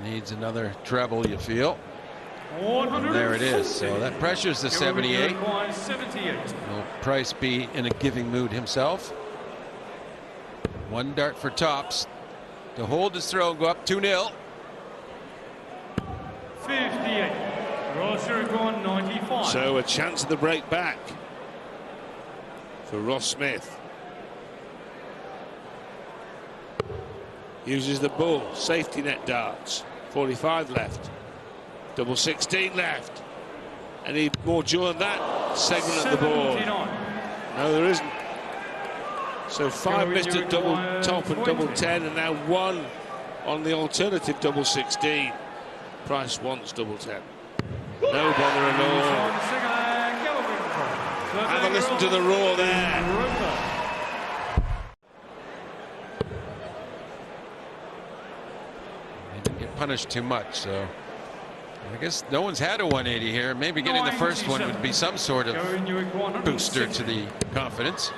Needs another treble, you feel. And there it is. So that pressures the 78. Will Price be in a giving mood himself? One dart for tops to hold his throw and go up 2-0. 58. Roger gone 95. So a chance of the break back for Ross Smith. Uses the bull, safety net darts. 45 left. Double 16 left. Any more jaw than that segment of the board? No, there isn't. So 5 missed at double top and double 10, and now 1 on the alternative double 16. Price wants double 10. No bother at all. Have a listen to the roar there. He didn't get punished too much, so I guess no one's had a 180 here. Maybe getting the first one would be some sort of booster to the confidence.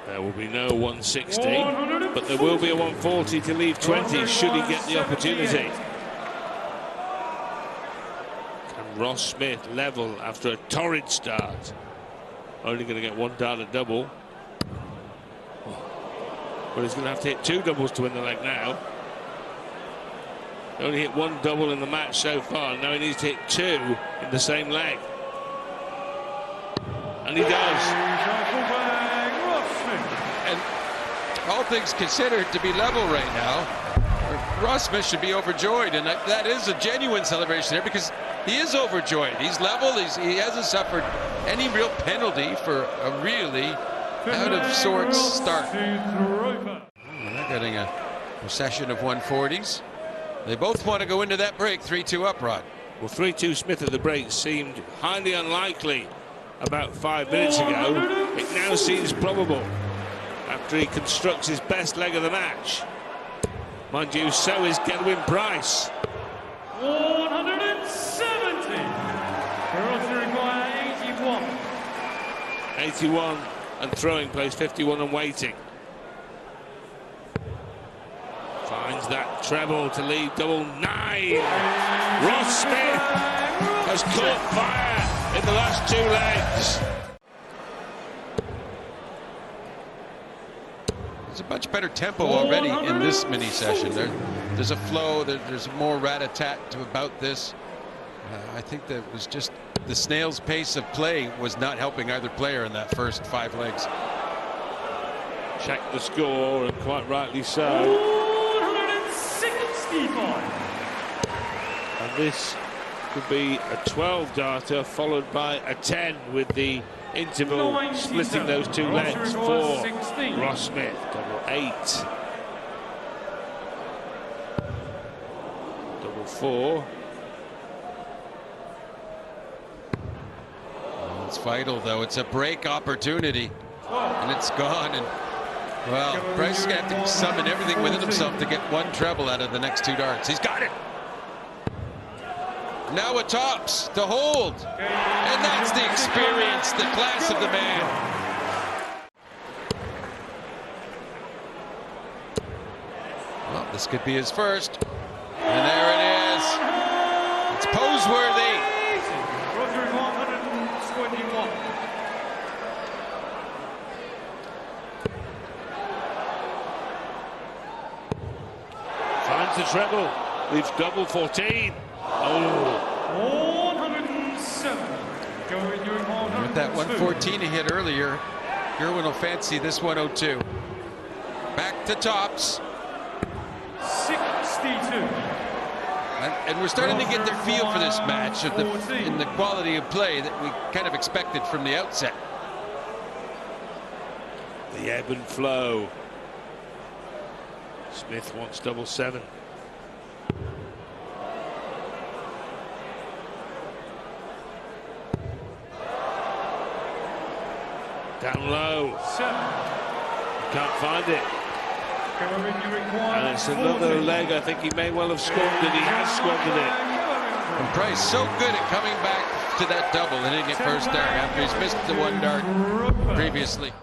There will be no 160, but there will be a 140 to leave 20 should he get the opportunity. Can Ross Smith level after a torrid start? Only going to get 1 dart at double. But he's going to have to hit 2 doubles to win the leg now. He only hit 1 double in the match so far. Now he needs to hit 2 in the same leg. And he does. And all things considered, to be level right now, Ross Smith should be overjoyed, and that is a genuine celebration there because he is overjoyed. He's level. He hasn't suffered any real penalty for a really out of sorts start. They're getting a recession of 140s. They both want to go into that break 3-2 up, Rod. Well, 3-2 Smith at the break seemed highly unlikely about 5 minutes ago. It now seems probable after he constructs his best leg of the match. Mind you, so is Gedwin Price. 170. Roger require 81. 81 and throwing place 51 and waiting. Finds that treble to lead double 9. Ross Smith has caught fire in the last 2 legs. There's a much better tempo already in this mini session. There's a flow, there's more rat-a-tat to about this. I think that was just the snail's pace of play was not helping either player in that first 5 legs. Check the score, and quite rightly so. 165. And this could be a 12 darter followed by a 10 with the interval splitting those 2 legs for Ross Smith. Double 8. Double 4. It's vital, though. It's a break opportunity, and it's gone. And well, Price is going to have to summon everything within himself to get 1 treble out of the next 2 darts. He's got it. Now it tops to hold, and that's the experience, the class of the man. Well, this could be his first, and there it is. It's pose-worthy. Finds the treble, leaves double 14. Oh. 107. With that 114 he hit earlier, Gerwin will fancy this 102. Back to tops. 62. And we're starting to get the feel for this match of in the quality of play that we kind of expected from the outset. The ebb and flow. Smith wants double 7. Down low. 7. Can't find it. And it's another leg. I think he may well have squandered. He has squandered it. And Price so good at coming back to that double and hitting it first dart after he's missed the 1 dart previously.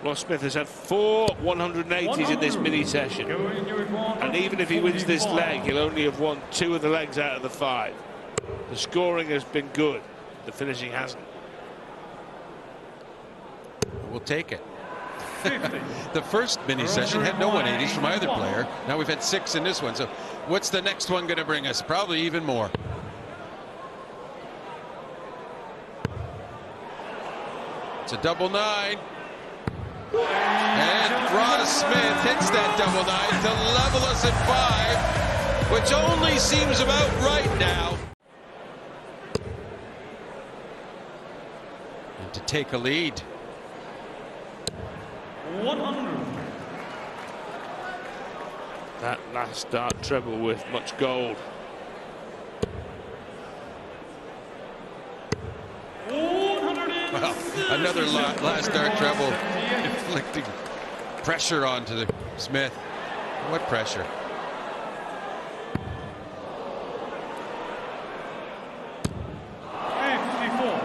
Ross Smith has had 4 180s in this mini session. And even if he wins this leg, he'll only have won 2 of the legs out of the 5. The scoring has been good. The finishing hasn't. We'll take it. The first mini session had no 180s from either player. Now we've had 6 in this one. So what's the next one going to bring us? Probably even more. It's a double 9. And Ross Smith hits that double 9 to level us at 5, which only seems about right now. And to take a lead. 100. That last start treble with much gold. Well, another last start treble, inflicting pressure onto the Smith. What pressure?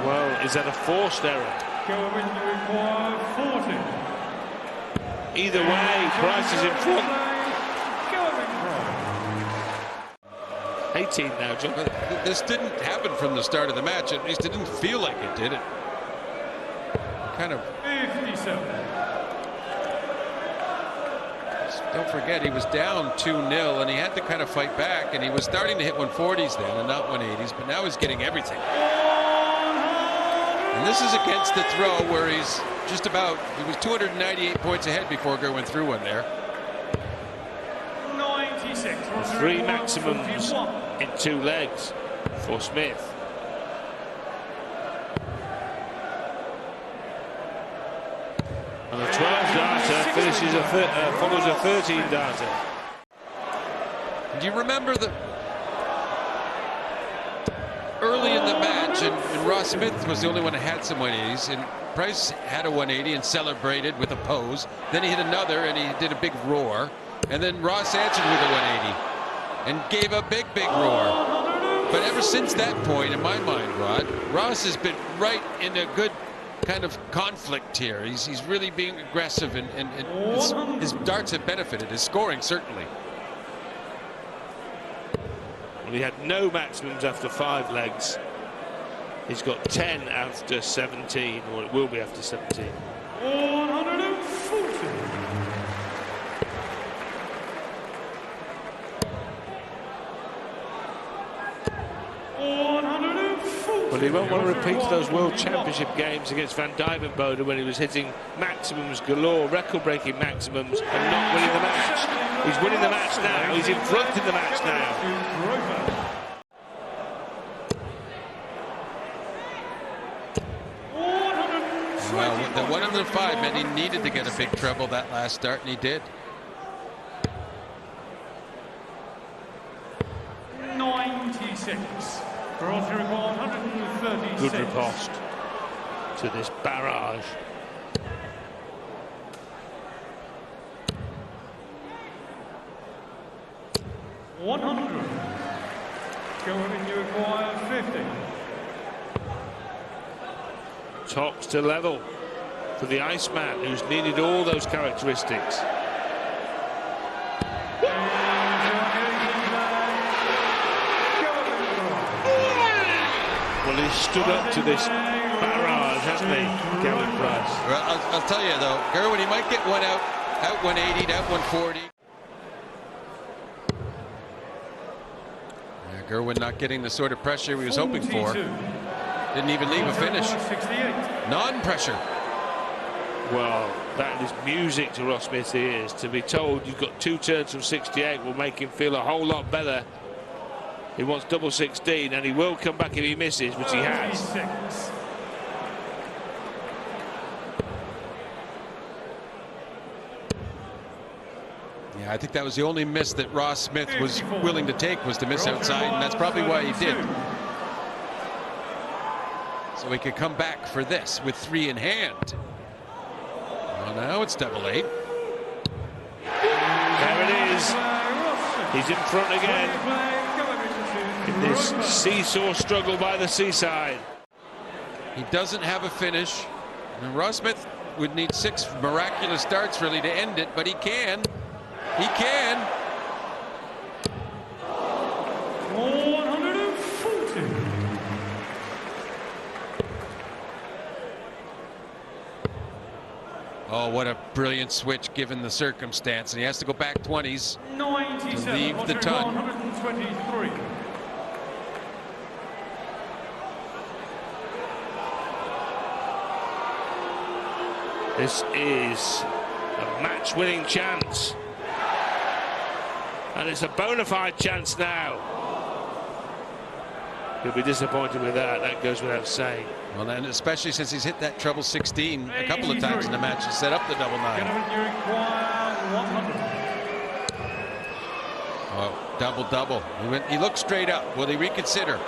Well, is that a forced error? Going to require 40. Either way, Price is in front. 18 now, John. This didn't happen from the start of the match. At least it didn't feel like it, did it? Kind of. 57. Don't forget, he was down 2-0, and he had to kind of fight back, and he was starting to hit 140s then and not 180s, but now he's getting everything. And this is against the throw where he's just about, he was 298 points ahead before Gerwin threw one there. 96. 3 maximums in 2 legs for Smith. And a 12 darter finishes follows a 13 darter. Do you remember the early in the match, and Ross Smith was the only one that had some 180s, and Price had a 180 and celebrated with a pose. Then he hit another and he did a big roar, and then Ross answered with a 180 and gave a big roar. But ever since that point, in my mind, Rod, Ross has been right in a good kind of conflict here. He's really being aggressive, and his darts have benefited, his scoring certainly. Well, he had no maximums after 5 legs. He's got 10 after 17, or it will be after 17. 140. Well, he won't want to repeat those World Championship games against Vandenberg when he was hitting maximums galore, record-breaking maximums, and not winning the match. He's winning the match now. He's in front in the match now. Well, the 105 meant he needed to get a big treble that last start, and he did. 96. Crossing 136. Good riposte to this barrage. $100. Going to require 50. Tops to level for the Iceman, who's needed all those characteristics. Well, he's stood up to this barrage, hasn't he, Gavin Price? Well, I'll tell you though, Gerwin, he might get one out 180, out 140. Yeah, Gerwin not getting the sort of pressure he was hoping for. Didn't even leave a finish. Non-pressure. Well, that is music to Ross Smith's ears. To be told you've got 2 turns from 68 will make him feel a whole lot better. He wants double 16, and he will come back if he misses, which he has. Yeah, I think that was the only miss that Ross Smith was willing to take, was to miss outside, and that's probably why he did. So he could come back for this with 3 in hand. Well, now it's double 8. There it is. He's in front again in this seesaw struggle by the seaside. He doesn't have a finish. And Ross Smith would need 6 miraculous starts really to end it, but he can. He can. 140. Oh, what a brilliant switch given the circumstance. And he has to go back 20s 97. to leave the ton. 123. This is a match-winning chance. And it's a bona fide chance now. He'll be disappointed with that. That goes without saying. Well, and especially since he's hit that treble 16 a couple of times in the match and set up the double 9. Gentlemen, you require 100. Oh, double. He looked straight up. Will he reconsider?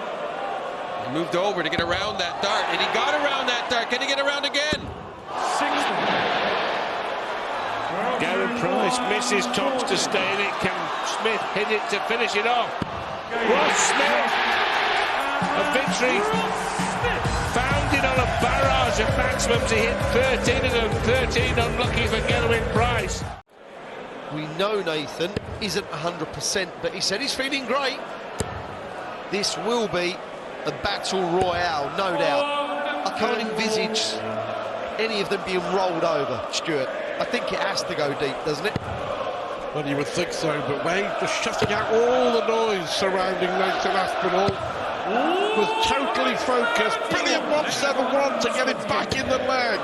He moved over to get around that dart, and he got around that dart. Can he get around again? 60. Gavin Price misses tops to stay in it. Can Smith hit it to finish it off? Ross Smith, a victory founded on a barrage of maximum to hit 13 of them. 13 unlucky for Gavin Price. We know Nathan isn't 100%, but he said he's feeling great. This will be a battle royale, no doubt. I can't envisage any of them being rolled over, Stuart. I think it has to go deep, doesn't it? Well, you would think so, but Wade just shutting out all the noise surrounding Nathan Aspinall. Was totally focused. Brilliant 171 to get it back in the leg.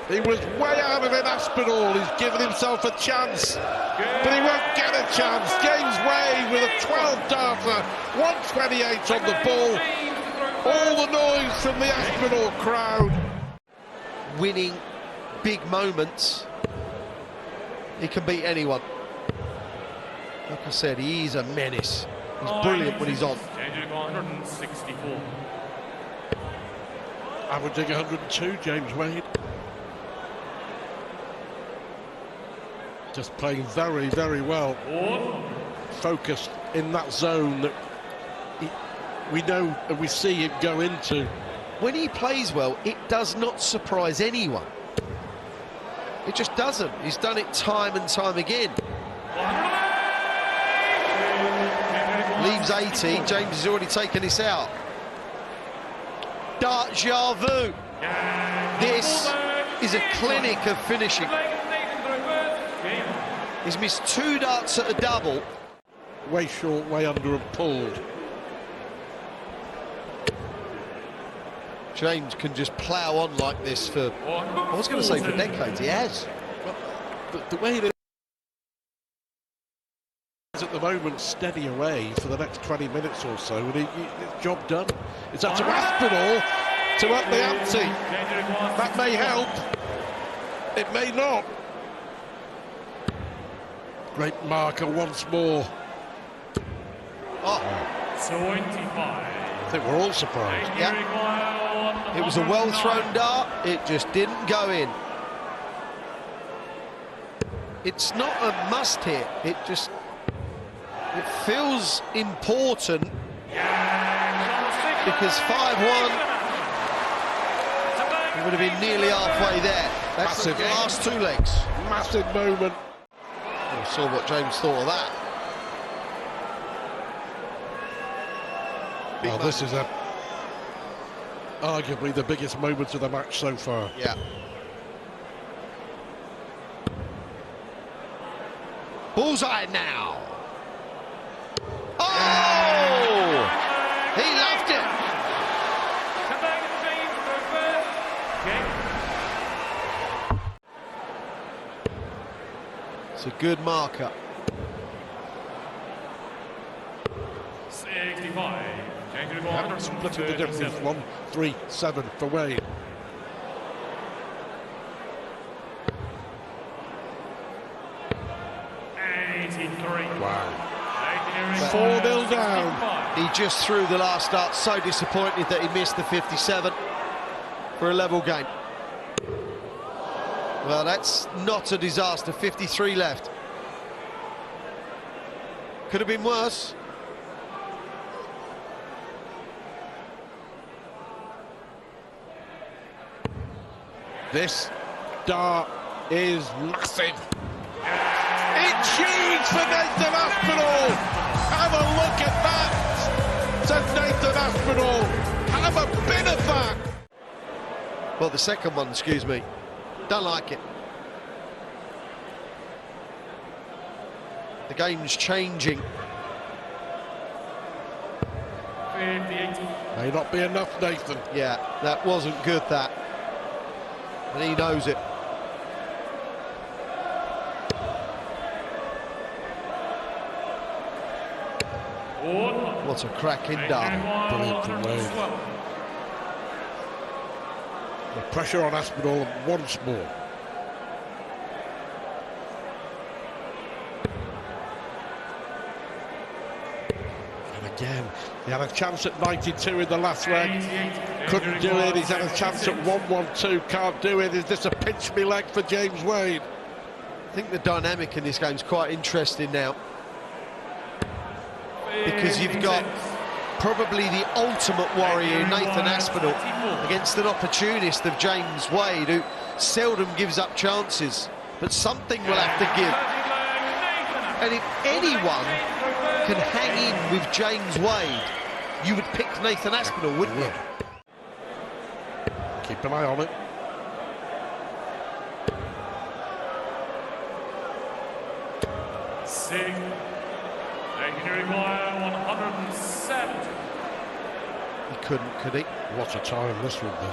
He was way out of it, Aspinall. He's given himself a chance, but he won't get a chance. James Wade with a 12-darter, 128 on the ball. All the noise from the Aspinall crowd. Winning big moments, he can beat anyone. Like I said, he's a menace. He's brilliant when he's on. 164. Averaging 102, James Wade. Just playing very, very well. Focused in that zone that we know and we see him go into. When he plays well, it does not surprise anyone. It just doesn't. He's done it time and time again. Leaves 80. James has already taken this out. Dart Jarvu. This is a clinic of finishing. He's missed 2 darts at a double. Way short, way under and pulled. James can just plough on like this for, I was going to say for decades, he has. Well, the way it is at the moment, steady away for the next 20 minutes or so, and it's job done. It's up to Aspinall to up the ante. That may help. It may not. Great marker once more. Oh. 25. I think we're all surprised. Yeah. It was a well-thrown dart, it just didn't go in. It's not a must-hit, it feels important because 5-1, it would have been nearly halfway there. That's Massive. the last 2 legs. Massive moment. We saw what James thought of that. Well, this is arguably the biggest moment of the match so far. Yeah. Bullseye now. Oh! He loved it. It's a good marker. 65. Splitting the difference, 1-3-7 for Wade. Wow. 4-0 down. He just threw the last dart, so disappointed that he missed the 57 for a level game. Well, that's not a disaster. 53 left. Could have been worse. This dart is massive. It's huge for Nathan Aspinall. Have a look at that, says Nathan Aspinall. Have a bit of that. Well, the second one, excuse me. Don't like it. The game's changing. 58. May not be enough, Nathan. Yeah, that wasn't good, that. And he knows it. What a cracking dart. Brilliant from Wade. The pressure on Aspinall once more. And again, he had a chance at 92 in the last leg. Couldn't do it. He's had a chance at 1-1-2. Can't do it. Is this a pinch me leg for James Wade? I think the dynamic in this game is quite interesting now, because you've got probably the ultimate warrior in Nathan Aspinall against an opportunist of James Wade, who seldom gives up chances, but something will have to give. And if anyone can hang in with James Wade, you would pick Nathan Aspinall, wouldn't you? Keep an eye on it. Sig. They can require 170. He couldn't, could he? What a time this would be.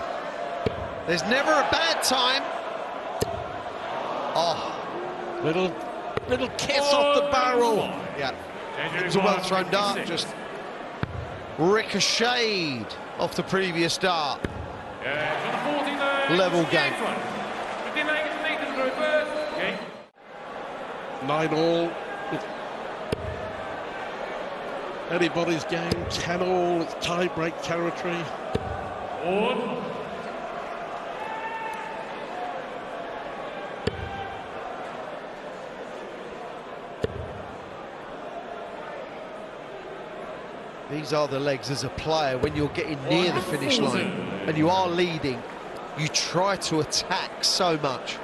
There's never a bad time. Oh, Little kiss off the barrel. yeah. It's a well-thrown dart, just ricocheted off the previous dart. Level game. 9-all. Anybody's game. 10-all. It's tie-break territory. These are the legs as a player. When you're getting near the finish line and you are leading, you try to attack so much.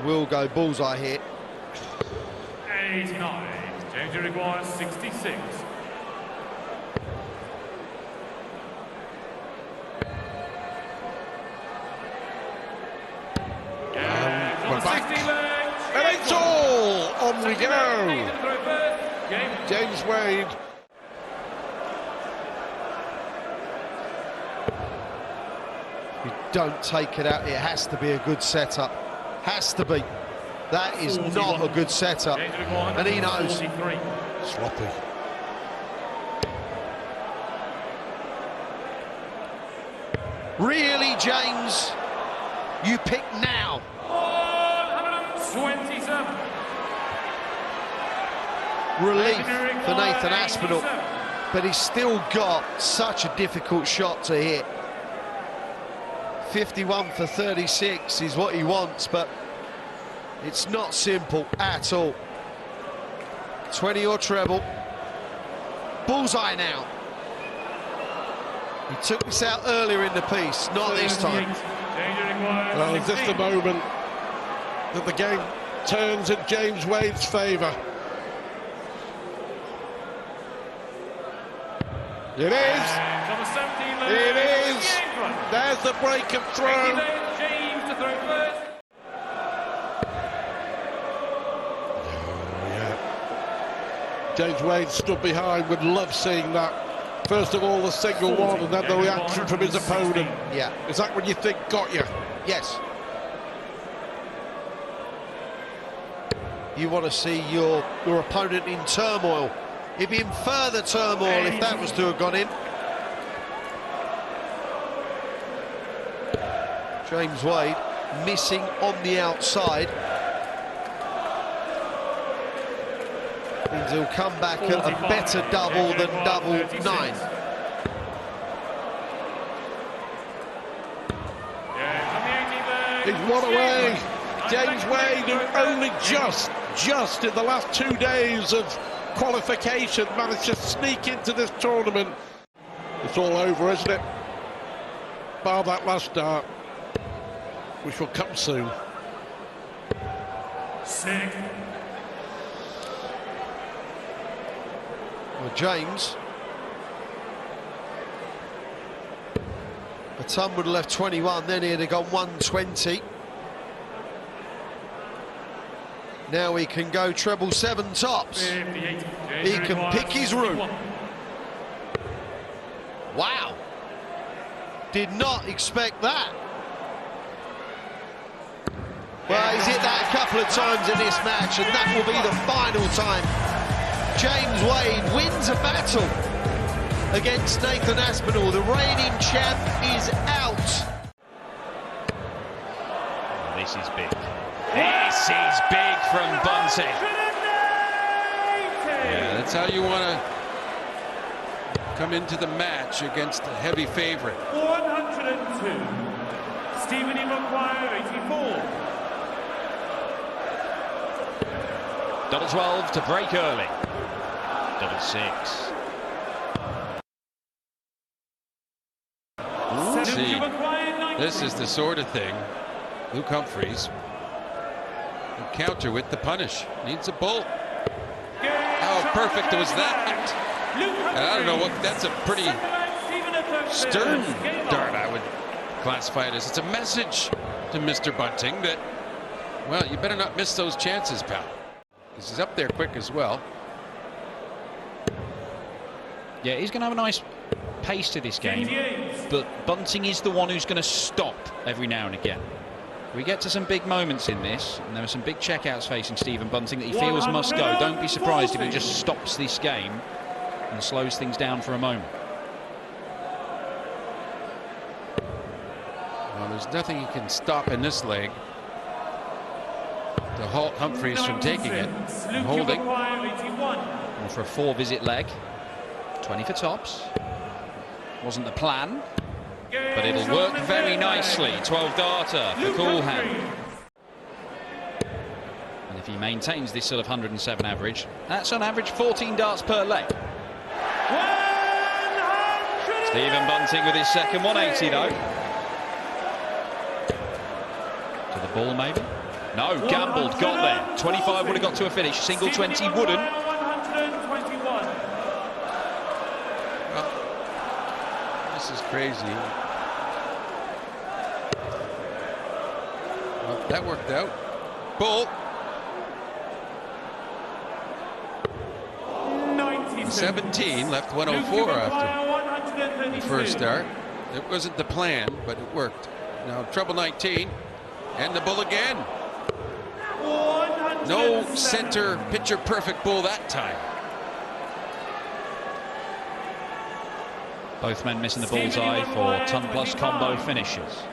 Will go bullseye here. 89. James requires 66. We're back. And it's all on we go. James Wade. You don't take it out. It has to be a good setup. Has to be. That is not a good setup. And he knows. Sloppy. Really, James? You pick now. 127. Relief for Nathan Aspinall, but he's still got such a difficult shot to hit. 51 for 36 is what he wants, but it's not simple at all. 20 or treble. Bullseye now. He took this out earlier in the piece, not this time. Well, is this the moment that the game turns in James Wade's favour? It is. It is. There's the break and throw. James to throw first. Oh, yeah. James Wade stood behind, would love seeing that. First of all, the single one, and then the reaction from his opponent. Yeah. Is that when you think got you? Yes. You want to see your opponent in turmoil. He'd be in further turmoil if that was to have gone in. James Wade missing on the outside. Means he'll come back at a better double than double 9. He's one away. James Wade, who only just in the last 2 days of qualification managed to sneak into this tournament. It's all over, isn't it? bar that last dart, which will come soon. 6. Well, James, a ton would have left 21, then he'd have gone 120. Now he can go treble 7 tops. 58. He can pick his route. Wow. Did not expect that. Well, he's hit that a couple of times in this match, and that will be the final time James Wade wins a battle against Nathan Aspinall. The reigning champ is out. This is big. This is big from Bunting. Yeah, that's how you want to come into the match against a heavy favorite. 102. Stephen McGuire, 84. Double 12 to break early. Double 6. See, this is the sort of thing Luke Humphries can counter with the punish. Needs a bull. How perfect was that? And I don't know what, that's a pretty stern dart, I would classify it as. It's a message to Mr. Bunting that, well, you better not miss those chances, pal. Because he's up there quick as well. Yeah, he's going to have a nice pace to this game, but Bunting is the one who's going to stop every now and again. We get to some big moments in this, and there are some big checkouts facing Stephen Bunting that he feels must go. Don't be surprised if he just stops this game and slows things down for a moment. Well, there's nothing he can stop in this leg to halt Humphries from taking it and holding. And for a 4-visit leg, 20 for tops. Wasn't the plan, but it'll work very nicely. 12 darter for Coolhand. And if he maintains this sort of 107 average, that's on average 14 darts per leg. Stephen Bunting with his second 180 though. To the ball maybe? No, gambled, got there. 25 would have got to a finish, single 20 wouldn't. Well, this is crazy. Well, that worked out. Bull. 17 left 104 after the first start. It wasn't the plan, but it worked. Now treble 19 and the bull again. No center picture perfect bull that time. Both men missing the bullseye for ton-plus combo finishes.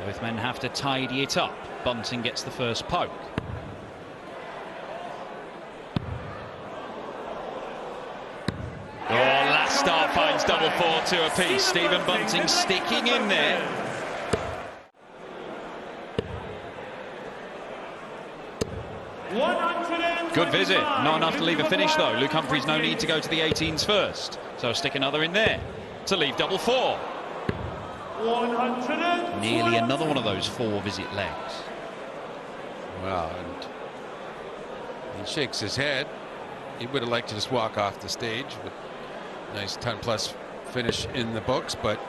Both men have to tidy it up. Bunting gets the first poke. Oh, last start finds double 4-2 apiece. Stephen Bunting sticking in there. Good visit. Not enough to leave a finish though. Luke Humphries no need to go to the 18s first. So stick another in there to leave double 4. Nearly another one of those 4-visit legs. Well, and he shakes his head. He would have liked to just walk off the stage with a nice ton-plus finish in the books, but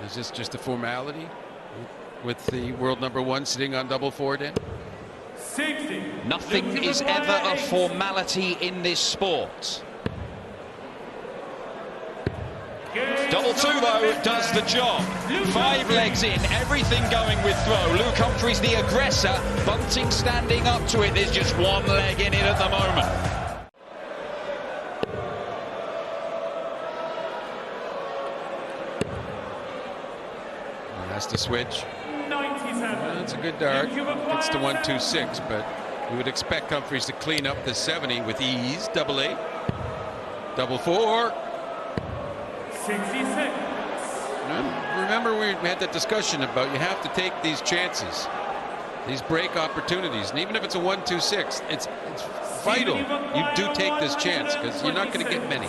is this just a formality with the world #1 sitting on double 4, Dan? 60. Nothing is ever a formality in this sport. Double 2 though does the job. 5 legs in, everything going with throw. Luke Humphries the aggressor, Bunting standing up to it. There's just 1 leg in it at the moment. And that's the switch. 97. That's a good dart. Gets to 126, but we would expect Humphries to clean up the 70 with ease. Double 8, double 4. 66. Remember, we had that discussion about you have to take these chances, these break opportunities, and even if it's a 1-2-6, it's vital you do take this chance because you're not going to get many.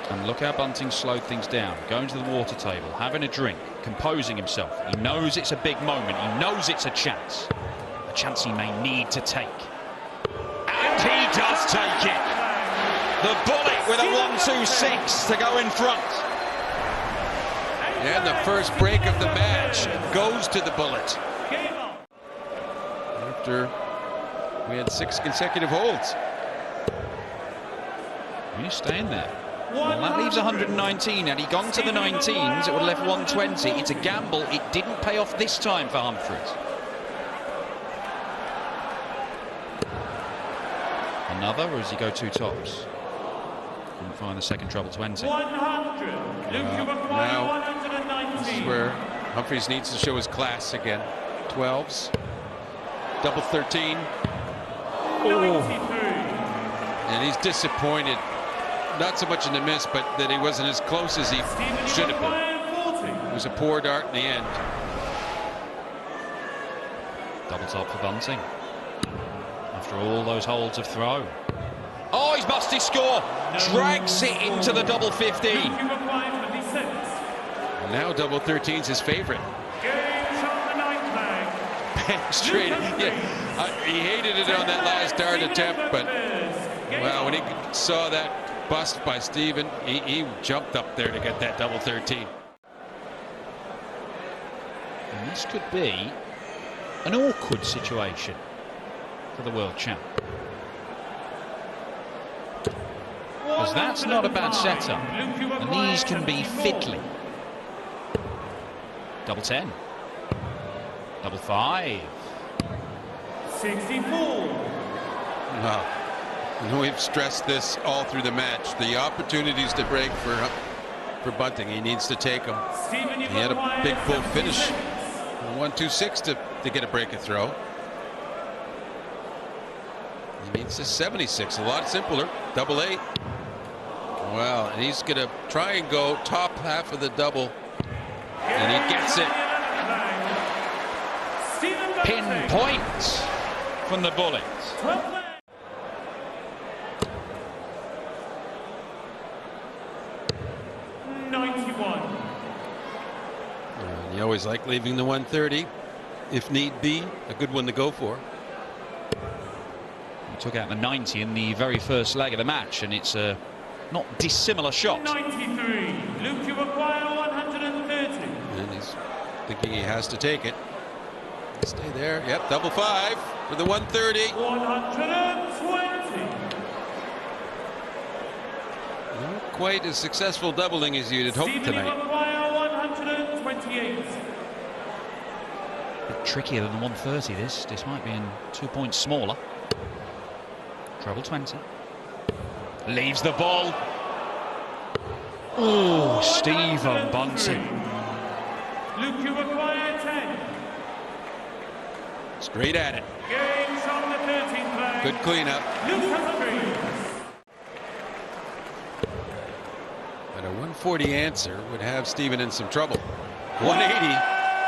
And look how Bunting slowed things down, going to the water table, having a drink, composing himself. He knows it's a big moment. He knows it's a chance he may need to take. And he does take it. The Bullet with a 1-2-6 to go in front. And the first break of the match goes to the Bullet. After we had 6 consecutive holds. He's staying there. Well, that leaves 119. Had he gone to the 19s, it would have left 120. It's a gamble. It didn't pay off this time for Humphries. Another, or does he go 2 tops? Couldn't find the second treble 20. 100. Now, this is where Humphries needs to show his class again. 12s. Double 13. And he's disappointed. Not so much in the miss, but that he wasn't as close as he should have been. It was a poor dart in the end. Double top for Bunting. After all those holds of throw. Oh, he's must his score. Drags it into the double 15. Now double 13's his favorite. Straight. Yeah, he hated it on that last dart attempt, but wow, when he saw that bust by Stephen, he jumped up there to get that double 13. And this could be an awkward situation for the world champ. Because that's not a bad setup, and these can be fiddly. Double 10. Double 5. 64. Wow. We've stressed this all through the match. The opportunities to break for Bunting, he needs to take them. He had a big full finish. 1-2-6 to get a break and throw. He needs a 76, a lot simpler. Double 8. Well, and he's going to try and go top half of the double, and he gets it. Pinpoint from the Bullet. 91. You always like leaving the 130, if need be. A good one to go for. He took out the 90 in the very first leg of the match, and it's a not dissimilar shot. 93. Luke, you require 130. And he's thinking he has to take it. Stay there. Yep, double 5 for the 130. 120. Not quite as successful doubling as you'd hope tonight. 128. A bit trickier than the 130 this, despite being 2 points smaller. Treble 20. Leaves the ball. Oh, Stephen Bunting. Luke, you require 10. Straight at it. Games on the 13th leg. Good cleanup. Luke Humphries. But a 140 answer would have Stephen in some trouble. 180,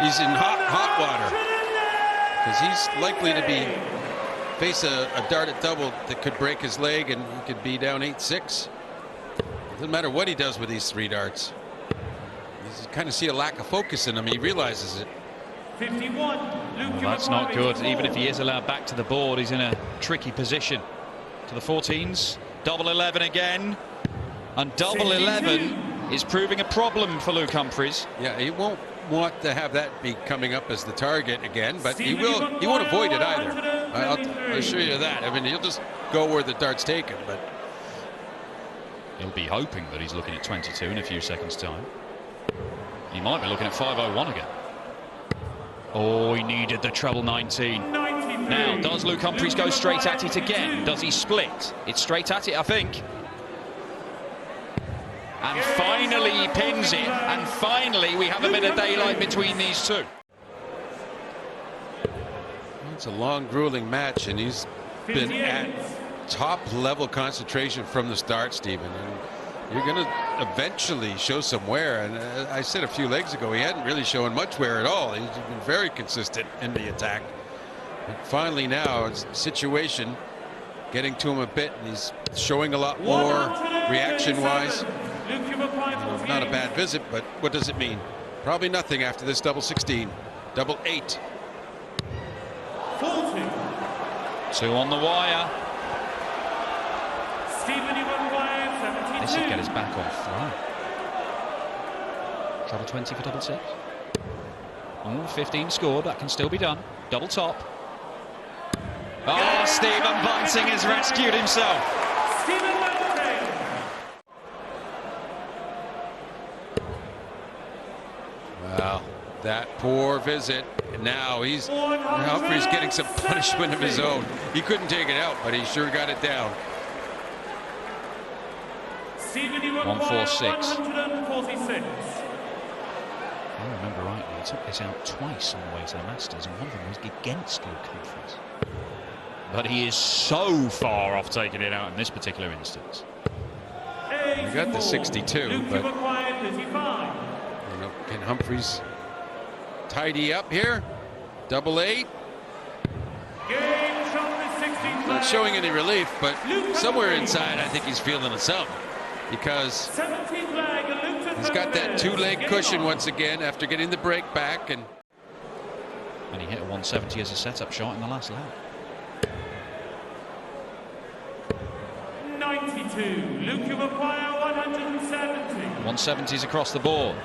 he's in hot water. Because he's likely to face a dart at double that could break his leg, and he could be down 8-6. Doesn't matter what he does with these 3 darts. You kind of see a lack of focus in him. He realizes it. 51. Luke, Well, that's not good. Even if he is allowed back to the board, he's in a tricky position. To the 14s. Double 11 again. And double 11 is proving a problem for Luke Humphries. Yeah, he won't want to have that be coming up as the target again, but he won't avoid it either. I'll assure you that. I mean, he'll just go where the dart's taken, but He'll be hoping that he's looking at 22 in a few seconds' time. He might be looking at 501 again. Oh, he needed the treble 19. Now, does Luke Humphries go straight at it again? Does he split? It's straight at it, I think. And finally he pins it, and finally we have a bit of daylight between these two. It's a long, grueling match, and he's been at top-level concentration from the start, Stephen. And you're going to eventually show some wear. And I said a few legs ago, he hadn't really shown much wear at all. He's been very consistent in the attack. And finally now, it's a situation getting to him a bit, and he's showing a lot more reaction-wise. not a bad visit, but what does it mean? Probably nothing after this double 16. Double 8. 40. 2 on the wire. Stephen Iwakwayo, 72. This would get us back on throw. Treble 20 for double 6. Oh, 15 scored. That can still be done. Double top. Oh, Stephen Bunting has rescued himself. Stephen Bunting. Well, that poor visit. And now Humphries getting some punishment of his own. He couldn't take it out, but he sure got it down. 146. 146. If I remember rightly, he took this out twice on the way to the Masters, and one of them was against Luke Humphries. But he is so far off taking it out in this particular instance. He got the 62, but 35. can Humphries tidy up here? Double 8. Not showing any relief, but somewhere inside I think he's feeling something, because he's got that 2-leg cushion once again after getting the break back, and he hit a 170 as a setup shot in the last lap. 92. Luke Iwakwayo, 170. 170s across the board.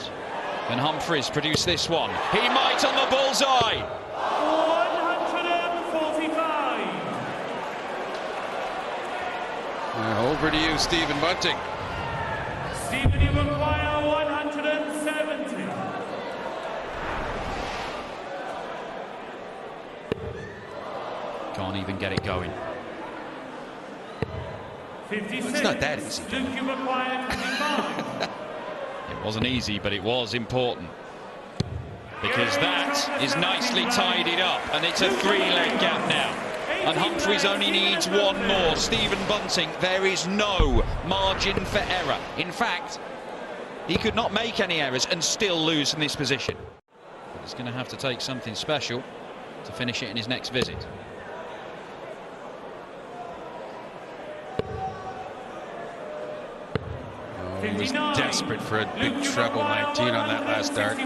Can Humphries produce this one? He might on the bullseye. 145. Over to you, Stephen Bunting. Stephen Iwakwayo, 170. Can't even get it going. 56. It's not that easy. Luke Iwakwayo, 55. It wasn't easy, but it was important. Because that is nicely tidied up, and it's a 3-leg gap now. And Humphries only needs one more. Stephen Bunting, there is no margin for error. In fact, he could not make any errors and still lose in this position. But he's going to have to take something special to finish it in his next visit. He was desperate for a big treble 19 on that last dart.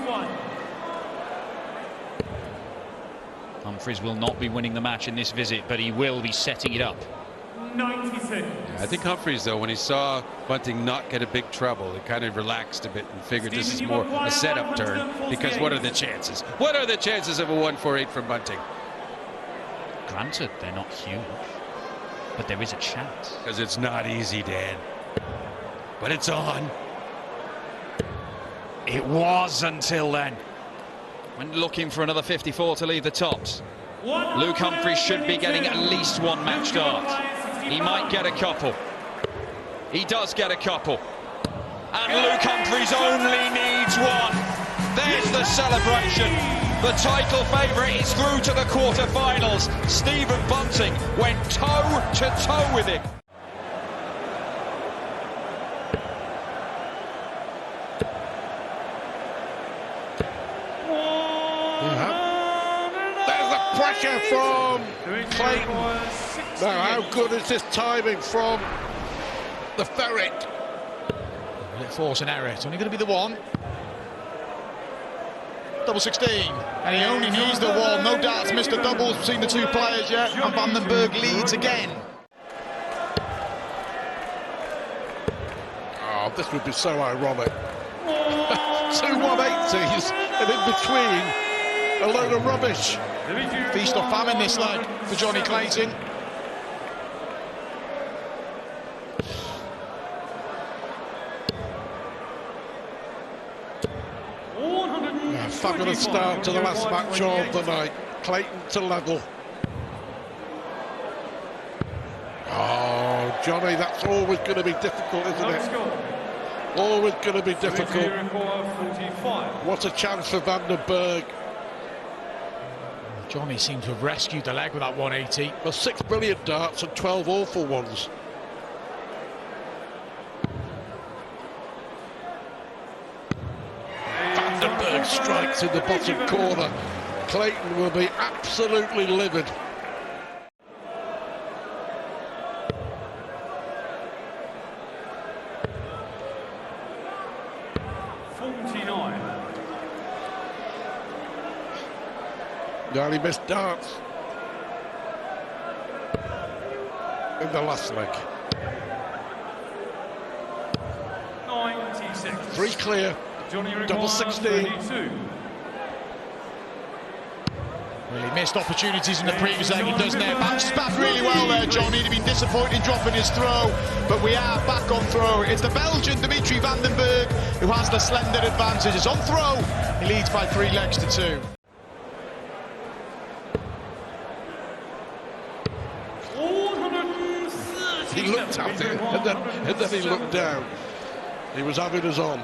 Humphries will not be winning the match in this visit, but he will be setting it up. 96. I think Humphries, though, when he saw Bunting not get a big treble, he kind of relaxed a bit and figured this is more a setup turn, because what are the chances? What are the chances of a 148 from Bunting? Granted, they're not huge, but there is a chance. Because it's not easy, Dan. But it's on. It was until then. When looking for another 54 to leave the tops, Luke Humphries should be getting at least one match dart. He might get a couple. He does get a couple. And Luke Humphries only needs one. There's the celebration. The title favourite is through to the quarter-finals. Stephen Bunting went toe-to-toe with him. Pressure from Clayton. Now, how good is this timing from the ferret? Will it force an error? It's only going to be the one. Double 16, and he only needs the one. No darts missed a doubles between the two players yet, and Vandenberg leads again. Oh, this would be so ironic. 2 180s, and in between a load of rubbish. Feast or famine this leg for Johnny Clayton. Yeah, fabulous start to the last match of the night. Clayton to level. Oh, Johnny, that's always going to be difficult, isn't it? Always going to be difficult. What a chance for Vandenberg. Johnny seemed to have rescued the leg with that 180. Well, 6 brilliant darts and 12 awful ones. Vandenberg strikes in the bottom corner. Clayton will be absolutely livid. Nearly missed darts in the last leg. 96. 3 clear. Double 16. 32. Well, he missed opportunities in the previous leg, he doesn't it? Bounces back really well there, Johnny. He'd been disappointed in dropping his throw, but we are back on throw. It's the Belgian Dimitri Vandenberg who has the slender advantage. It's on throw. He leads by 3 legs to 2. He looked at it and then he looked down. He was having us on.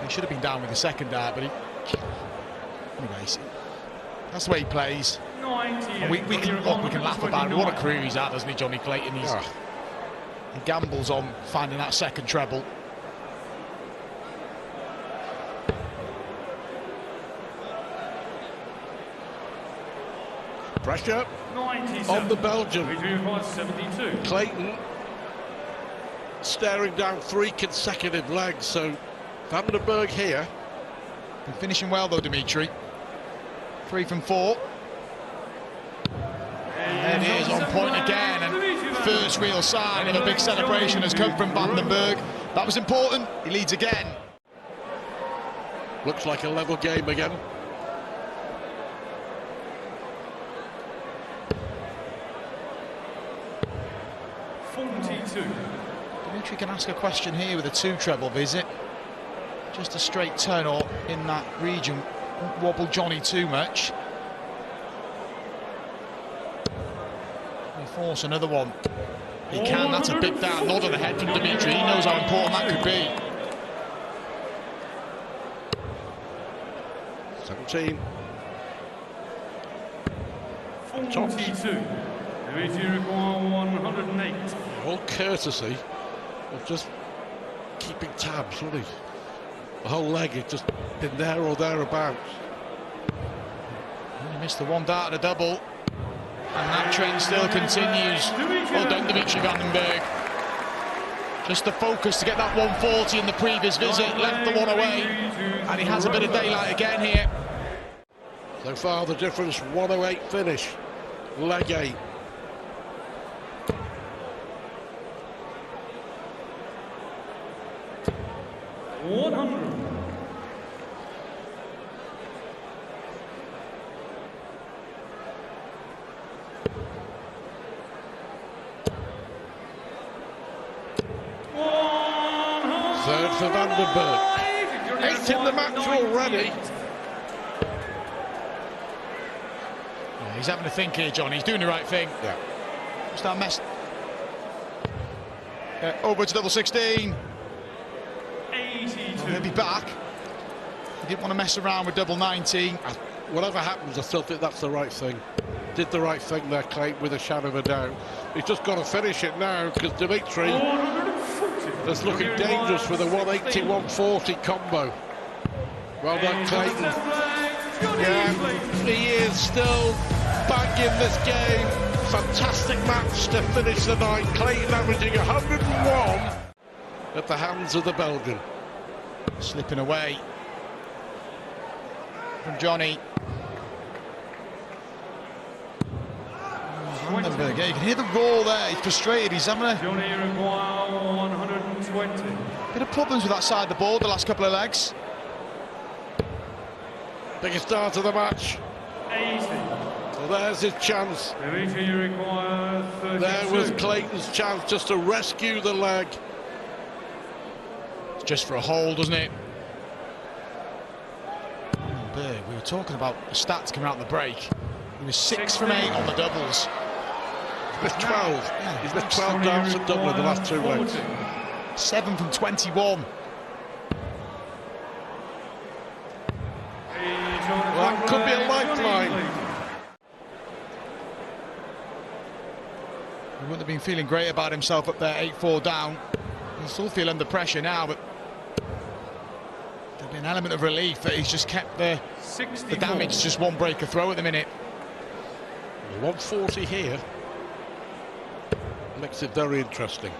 He should have been down with the second dart, but he... Anyways, that's the way he plays. We can laugh about it. What a crew he's at, doesn't he, Johnny Clayton? He gambles on finding that second treble. Pressure on the Belgian. 72. Clayton staring down 3 consecutive legs, so Vandenberg here. Been finishing well though, Dimitri. 3 from 4. And it is on point again, and first real sign of a big celebration has come from Vandenberg. That was important. He leads again. Looks like a level game again. Dimitri can ask a question here with a 2 treble visit. Just a straight turn or in that region won't wobble Johnny too much. He force another one. He can. That's a big down nod on the head from Dimitri. He knows how important that could be. 17. 42. Dimitri require 108. All courtesy of just keeping tabs, wasn't he? The whole leg had just been there or thereabouts. He missed the 1 dart at a double, and that trend still continues. Well done, Dimitri Vandenberg. Just the focus to get that 140 in the previous visit, left the 1 away, and he has a bit of daylight again here. So far the difference, 108 finish, leg 8. Third for Vandenberg. 8 in the match already. Yeah, he's having to think here, John. He's doing the right thing. Yeah. Just that mess. Over to double 16. 82. He'll be back. He didn't want to mess around with double 19. Whatever happens, I still think that's the right thing. Did the right thing there, Clayton, with a shadow of a doubt. He's just got to finish it now, because Dimitri is looking dangerous with a 180-140 combo. Well done, Clayton. Yeah, he is still banging this game. Fantastic match to finish the night. Clayton averaging 101 at the hands of the Belgian. Slipping away from Johnny. Vandenberg, yeah, you can hear the roar there. He's frustrated. He's having a Johnny require 120. bit of problems with that side of the board the last couple of legs. Biggest start of the match. 80. So there's his chance. Dimitri requires 32. There was Clayton's chance just to rescue the leg. It's just for a hole, doesn't it? Vandenberg, we were talking about the stats coming out in the break. He was 6 from 8 on the doubles. He's missed 12. He's missed 12 darts at double in the last 2 legs. 7 from 21. Well, that could be a lifeline. He wouldn't have been feeling great about himself up there, 8-4 down. He'll still feel under pressure now, but there'll be an element of relief that he's just kept the damage, just 1 break a throw at the minute. 140 here. Makes it very interesting.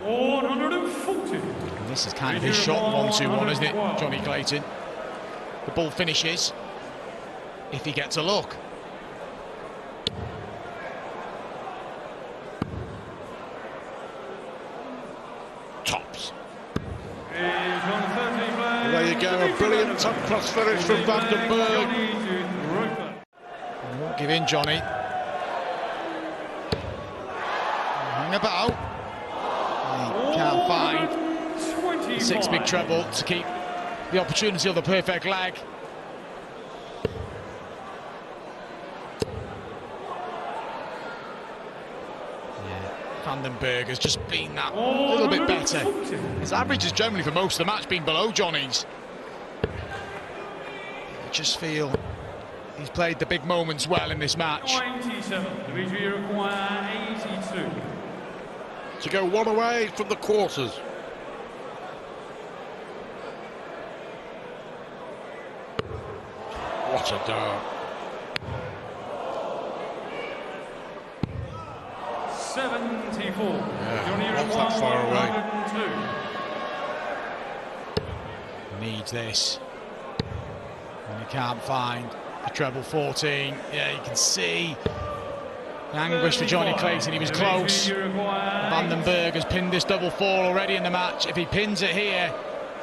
140. And this is kind of his shot, 1-2-1, isn't it, Johnny Clayton? The ball finishes. if he gets a look. Tops. There you go, a brilliant top-class finish from Vandenberg. He won't give in, Johnny. Hang about. He can't find the 6 big treble to keep the opportunity of the perfect leg. Vandenberg has just been that little bit better. His average has generally for most of the match been below Johnny's. I just feel he's played the big moments well in this match. 97, Dimitri require 82. To go one away from the quarters. What a dart. 74. Yeah, not that far away. 102. Needs this. And he can't find the treble 14. Yeah, you can see the anguish for Johnny Clayton. He was close. Vandenberg has pinned this double 4 already in the match. If he pins it here,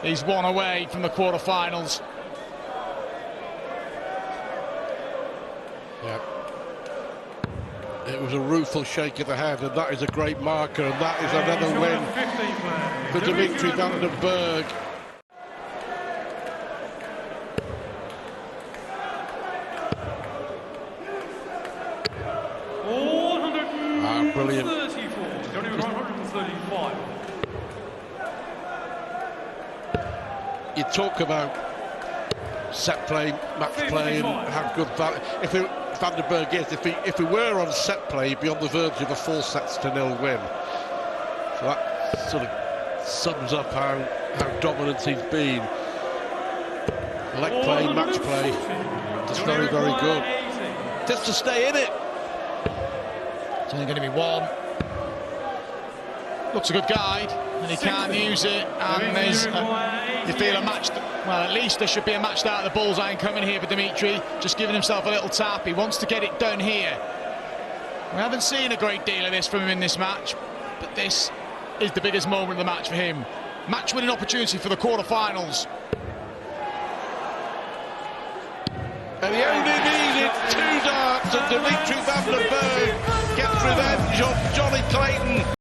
he's one away from the quarterfinals. Yeah. It was a rueful shake of the head, and that is a great marker, and that is another win for Dimitri Vandenberg. Brilliant. 34. Johnny was 135. You talk about set play, match play, and how good Vandenberg is. If he were on set play, he'd be on the verge of a 4-0 win. So that sort of sums up how dominant he's been. Leg play, match play, just very, very good. Just to stay in it. It's only going to be one. Looks a good guide, and he can't use it. And there's, you feel a match. Well, at least there should be a match start at the bullseye coming here for Dimitri. Just giving himself a little tap. He wants to get it done here. We haven't seen a great deal of this from him in this match, but this is the biggest moment of the match for him. Match-winning opportunity for the quarterfinals. And he only needed 2 darts, and Dimitri Vandenberg gets revenge on Johnny Clayton.